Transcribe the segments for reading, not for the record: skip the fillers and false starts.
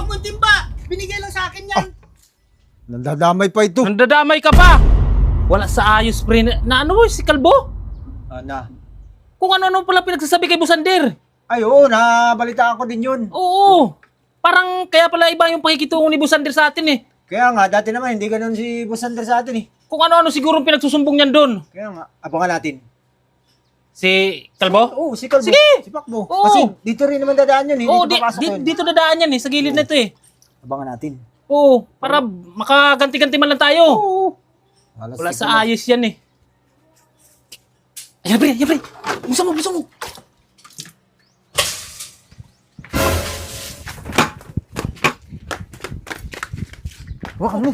mong timba! Binigay lang sa akin yan! Nandadamay pa ito. Nandadamay ka pa! Wala sa ayos, pre. Na ano si Kalbo? Na. Kung ano-ano pala pinagsasabi kay Busander. Ay, oo, nabalitaan ko din yun. Oo. Parang kaya pala iba yung pakikitungo ni Busander sa atin eh. Kaya nga, dati naman, hindi ganun si Busander sa atin eh. Kung ano-ano siguro pinagsusumbong niyan doon. Kaya nga, abangan natin. Si Kalbo? Oo, si Kalbo. Sige! Si Pakbo. Oo. Kasi dito rin naman dadaan yun eh. Oo, Dito papasok yun. dito dadaan yan eh. Sa gilid na ito eh. Abangan natin. Oo, para makaganti-ganti man lang tayo. Oo. Wala sa ayos yan eh. Ayan pre, ayan pre. Busa mo, busa mo. Wak mo.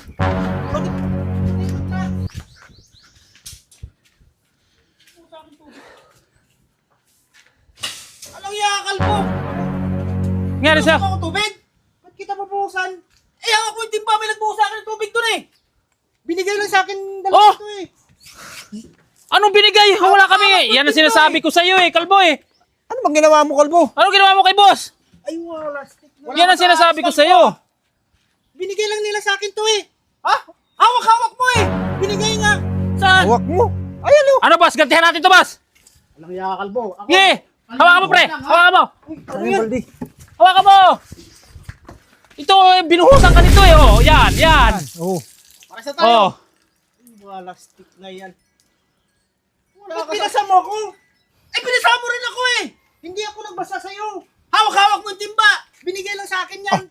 Anong yakal mo? Nangyari siya? Ako tubig? Ba't kita mabuhusan? Eh, ako yung timba, may nagbuhos sa akin ng tubig dun eh! Binigay lang sa akin dalawa Oh! ito eh! Anong binigay? Wala kami eh. Yan ang sinasabi ko sa'yo eh, Kalbo eh. Ano bang ginawa mo, Kalbo? Anong ginawa mo kay boss? Ay, wala, stick na. Yan ang sinasabi ko sa'yo. Binigay lang nila sa akin to eh! Ha? Hawak-hawak mo eh! Binigay nga! Saan? Hawak mo. Ayan o. Ano boss? Gantihan natin to boss. Anong yakal mo? Ako, Sige! Hawakan mo pre! Hawakan mo! Ano yung baldi? Hawakan mo! Ito, binuhusan ka nito eh. Oh, yan, yan. Oo. para sa tayo! Oh. Ay, wala, stick na yan. Ba't pinasama ako? Eh, pinasama mo rin ako eh! Hindi ako nagbasa sa'yo! Hawak-hawak mo yung timba! Binigay lang sa akin yan!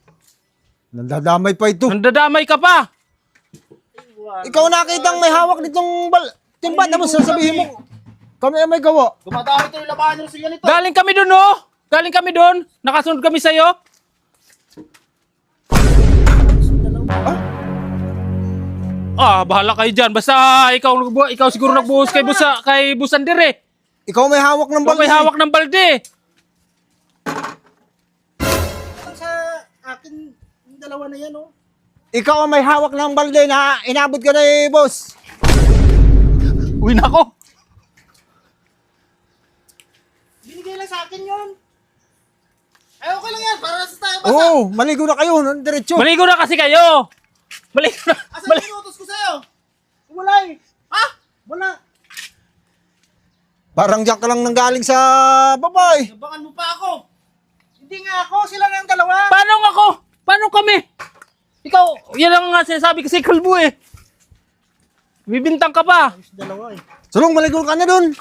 Nandadamay pa ito. Nandadamay ka pa. Ikaw nakitang may hawak nitong timba, tapos sasabihin mo, kami ay may gawa. Dumadami ito yung labahan nyo siya nito! Galing kami dun, oh. Galing kami dun. Nakasunod kami sa'yo. Bahala kayo dyan. Basta ikaw siguro nagbuhos kay Busander eh. Ikaw may hawak ng Ikaw balde. may hawak ng balde. Sa akin, yung dalawa na yan oh. Ikaw ang may hawak ng balde na inabot ka na eh, boss. Uwi na ako. Binigay lang sa akin yun. Ay, okay lang yan. Para sa tayo basa. Oo, maligo na kayo ng diretso. Maligo na kasi kayo. Maligo na. Asan yung inutos ko sa'yo? Wala eh. Ha? Wala. Parang diyan ka lang nanggaling sa babae. Nabangan mo pa ako. Hindi nga ako. Sila nga ang dalawa. Paano ako? Paano kami? Ikaw, yan ang nga sinasabi kasi Kalbo eh. Bibintang ka pa. Dalawa eh. Sulong, maligo ka na dun.